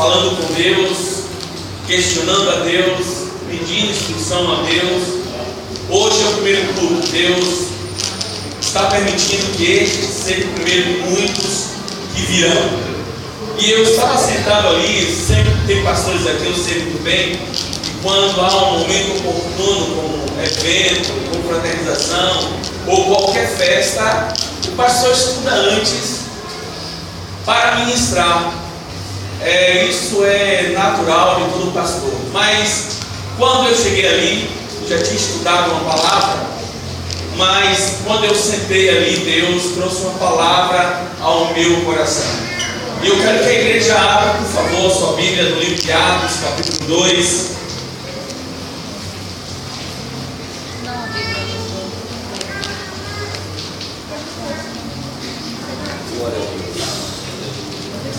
falando com Deus, questionando a Deus, pedindo instrução a Deus. Hoje é o primeiro culto. Deus está permitindo que este seja o primeiro de muitos que virão. E eu estava sentado ali, sempre tem pastores aqui, eu sei muito bem, que quando há um momento oportuno, como evento, como fraternização, ou qualquer festa, o pastor estuda antes para ministrar. Isso é natural de todo pastor. Mas quando eu cheguei ali, eu já tinha estudado uma palavra, mas quando eu sentei ali, Deus trouxe uma palavra ao meu coração. E eu quero que a igreja abra, por favor, sua Bíblia no livro de Atos, capítulo 2.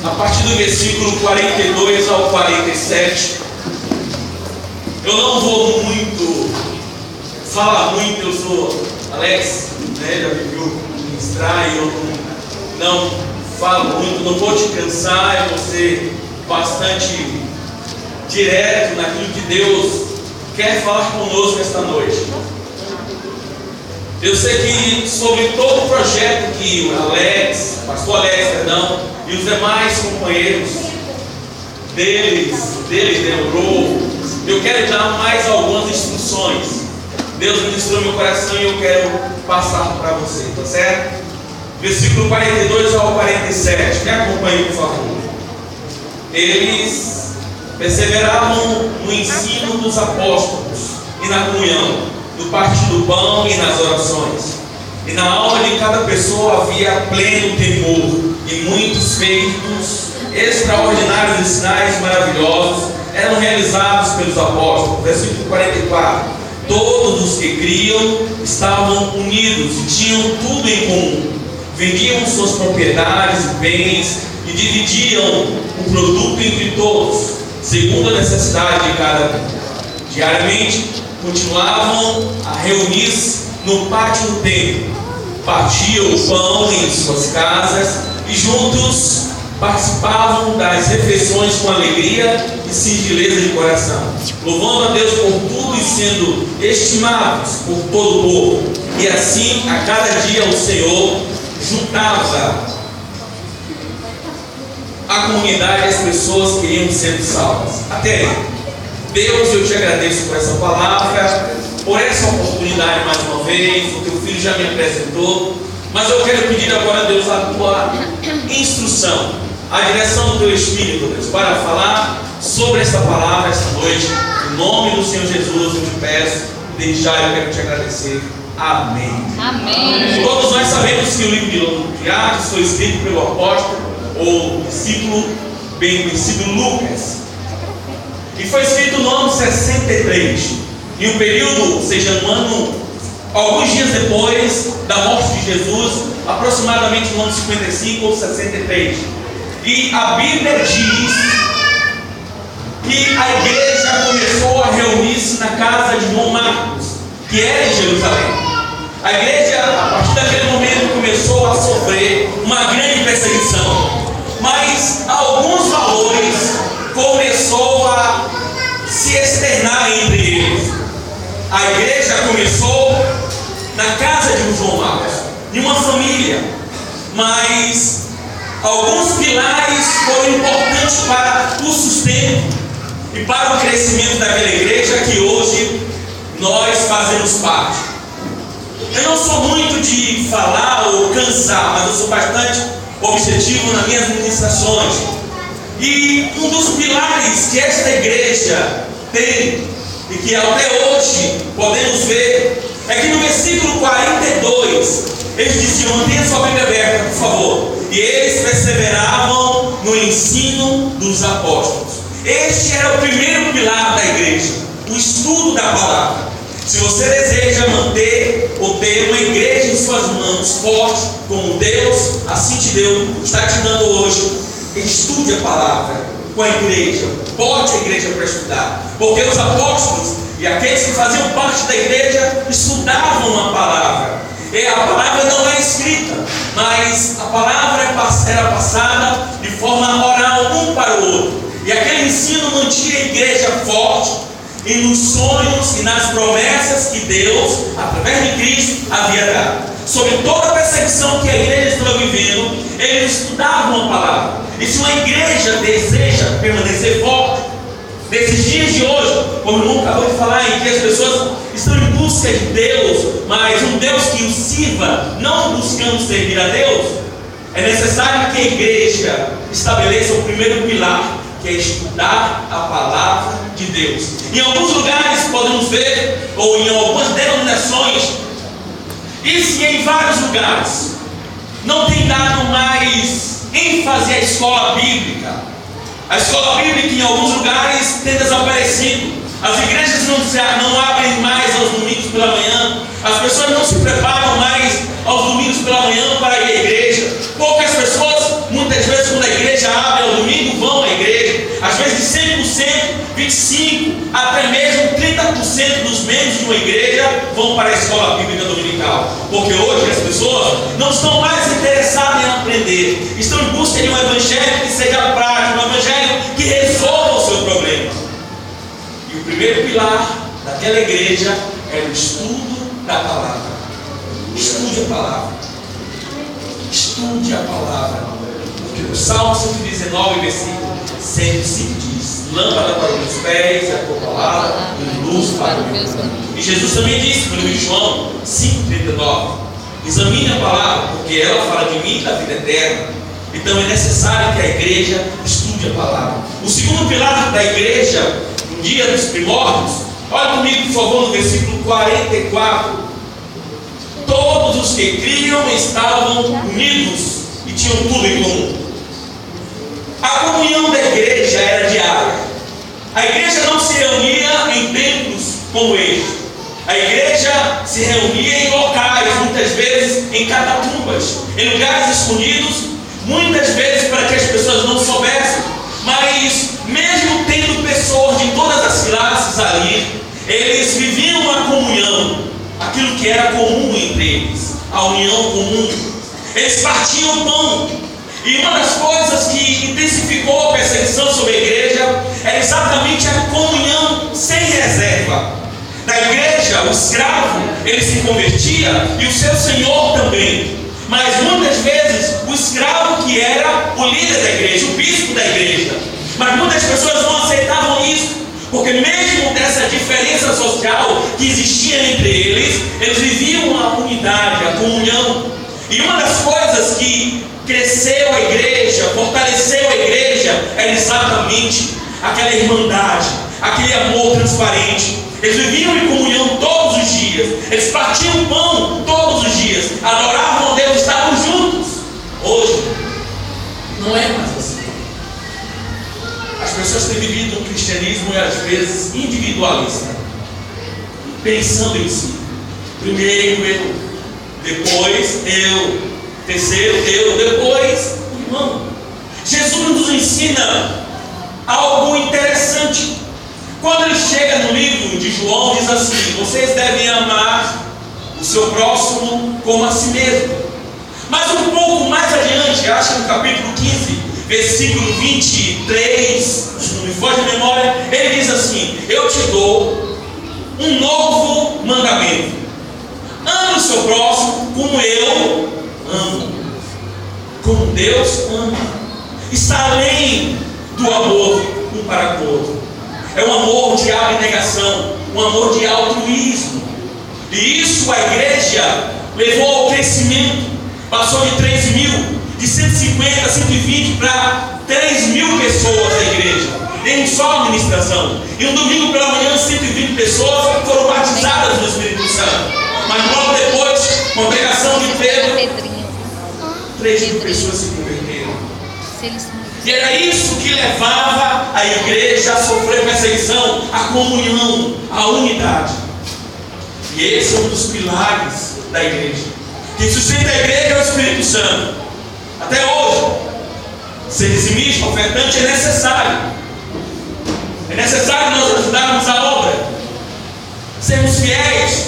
A partir do versículo 42 ao 47. Eu não vou falar muito, eu sou Alex, já me viu ministrar e eu não falo muito, não vou te cansar, eu vou ser bastante direto naquilo que Deus quer falar conosco esta noite. Eu sei que sobre todo o projeto que o pastor Alex, e os demais companheiros deles demorou, eu quero dar mais algumas instruções. Deus ministrou meu coração e eu quero passar para você, tá certo? Versículo 42 ao 47, me acompanhe, por favor. Eles perseveravam no ensino dos apóstolos e na comunhão, no partir do pão e nas orações. E na alma de cada pessoa havia pleno temor, e muitos feitos extraordinários e sinais maravilhosos eram realizados pelos apóstolos. Versículo 44. Todos os que criam estavam unidos e tinham tudo em comum. Vendiam suas propriedades e bens e dividiam o produto entre todos, segundo a necessidade de cada um. Diariamente continuavam a reunir-se no pátio do templo, partiam o pão em suas casas e juntos participavam das refeições com alegria e singeleza de coração, louvando a Deus por tudo e sendo estimados por todo o povo. E assim, a cada dia o Senhor juntava a comunidade, as pessoas que iam sendo salvas. Até aí. Deus, eu te agradeço por essa palavra, por essa oportunidade mais uma vez. O teu filho já me apresentou, mas eu quero pedir agora a Deus a tua instrução, a direção do teu Espírito, Deus, para falar sobre essa palavra esta noite. Em nome do Senhor Jesus eu te peço, desde já eu quero te agradecer. Amém. Amém. Todos nós sabemos que o livro de Atos foi escrito pelo apóstolo ou discípulo bem conhecido Lucas, e foi escrito no ano 63, em um período, ou seja, um ano, alguns dias depois da morte de Jesus, aproximadamente no ano 55 ou 63. E a Bíblia diz que a igreja começou a reunir-se na casa de João Marcos, que era em Jerusalém. A igreja, a partir daquele momento, começou a sofrer uma grande perseguição, mas alguns valores começou a se externar entre eles. A igreja começou na casa de João Marcos, em uma família, mas alguns pilares foram importantes para o sustento e para o crescimento daquela igreja que hoje nós fazemos parte. Eu não sou muito de falar ou cansar, mas eu sou bastante objetivo nas minhas ministrações. E um dos pilares que esta igreja tem, e que até hoje podemos ver, é que no versículo 42, eles diziam, mantenha sua Bíblia aberta, por favor. E eles perseveravam no ensino dos apóstolos. Este era o primeiro pilar da igreja, o estudo da palavra. Se você deseja manter ou ter uma igreja em suas mãos forte, como Deus assim te deu, está te dando hoje, estude a palavra com a igreja, bote a igreja para estudar, porque os apóstolos e aqueles que faziam parte da igreja estudavam a palavra. E a palavra não é escrita, mas a palavra era passada de forma oral um para o outro. E aquele ensino mantinha a igreja forte e nos sonhos e nas promessas que Deus, através de Cristo, havia dado. Sobre toda a perseguição que a igreja estava vivendo, eles estudavam a palavra. E se uma igreja deseja permanecer forte, nesses dias de hoje, como o irmão acabou de falar, em que as pessoas estão em busca de Deus, mas um Deus que os sirva, não buscando servir a Deus, é necessário que a igreja estabeleça o primeiro pilar, que é estudar a palavra de Deus. Em alguns lugares podemos ver, ou em algumas denominações, isso e em vários lugares, não tem dado mais ênfase à escola bíblica. A escola bíblica em alguns lugares tem desaparecido. As igrejas não abrem mais aos domingos pela manhã. As pessoas não se preparam mais aos domingos pela manhã para ir à igreja. Poucas pessoas, muitas vezes, quando a igreja abre ao domingo, vão à igreja. Às vezes de 100%, 25%, até mesmo 30% dos membros de uma igreja vão para a escola bíblica dominical. Porque hoje as pessoas não estão mais interessadas em aprender. Estão em busca de um evangelho que seja prático, um evangelho que resolva o seu problema. E o primeiro pilar daquela igreja é o estudo da palavra. Estude a palavra. Estude a palavra. Porque o Salmo 119, versículo 105 diz: lâmpada para os meus pés é a tua palavra e luz para o meu caminho. E Jesus também disse no livro de João 5,39: examine a palavra, porque ela fala de mim e da vida eterna. Então é necessário que a igreja estude a palavra. O segundo pilar da igreja, no dia dos primórdios, olha comigo por favor no versículo 44. Todos os que criam estavam unidos e tinham tudo em comum. A comunhão da igreja era diária. A igreja não se reunia em templos como este. A igreja se reunia em locais, muitas vezes em catatumbas, em lugares escondidos, muitas vezes para que as pessoas não soubessem. Mas mesmo tendo pessoas de todas as classes ali, eles viviam uma comunhão, aquilo que era comum entre eles, a união comum. Eles partiam o pão. E uma das coisas que intensificou a perseguição sobre a igreja era exatamente a comunhão sem reserva. Na igreja, o escravo, ele se convertia e o seu senhor também. Mas muitas vezes o escravo que era o líder da igreja, o bispo da igreja. Mas muitas pessoas não aceitavam isso, porque mesmo dessa diferença social que existia entre eles, eles viviam a unidade, a comunhão. E uma das coisas que cresceu a igreja, fortaleceu a igreja, era exatamente aquela irmandade, aquele amor transparente. Eles viviam em comunhão todos os dias, eles partiam pão todos os dias, adoravam a Deus, estavam juntos. Hoje não é mais assim. As pessoas têm vivido um cristianismo às vezes individualista, pensando em si. Primeiro eu, depois eu, terceiro eu, depois o irmão. Jesus nos ensina algo interessante. Quando ele chega no livro de João, diz assim: vocês devem amar o seu próximo como a si mesmo. Mas um pouco mais adiante, acho que no capítulo 15, versículo 23, se não me foge a memória, ele diz assim: eu te dou um novo mandamento: ame o seu próximo como eu amo, como Deus ama. Está além do amor um para com o outro. É um amor de abnegação, um amor de altruísmo. E isso a igreja levou ao crescimento. Passou de 3 mil, de 150 a 120 para 3 mil pessoas na igreja, em só administração. E um domingo pela manhã, 120 pessoas foram batizadas no Espírito Santo. Mas logo depois, com a pregação de Pedro, 3 mil pessoas se converteram. E era isso que levava a igreja a sofrer perseguição, a comunhão, a unidade. E esse é um dos pilares da igreja. Quem sustenta a igreja é o Espírito Santo. Até hoje, ser dizimista, ofertante é necessário. É necessário nós ajudarmos a obra, sermos fiéis.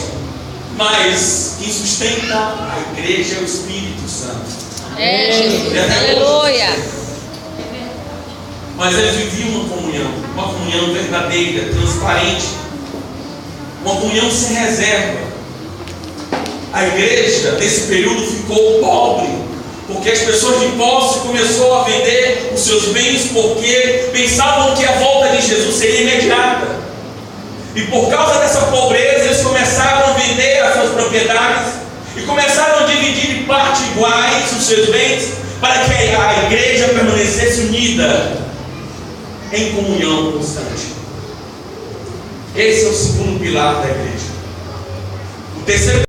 Mas quem sustenta a igreja é o Espírito Santo. É, Jesus. Aleluia. mas eles viviam uma comunhão verdadeira, transparente, uma comunhão sem reserva. A igreja nesse período ficou pobre, porque as pessoas de posse começaram a vender os seus bens, porque pensavam que a volta de Jesus seria imediata. E por causa dessa pobreza, eles começaram a vender as suas propriedades e começaram a dividir em partes iguais os seus bens, para que a igreja permanecesse unida em comunhão constante. Esse é o segundo pilar da igreja. O terceiro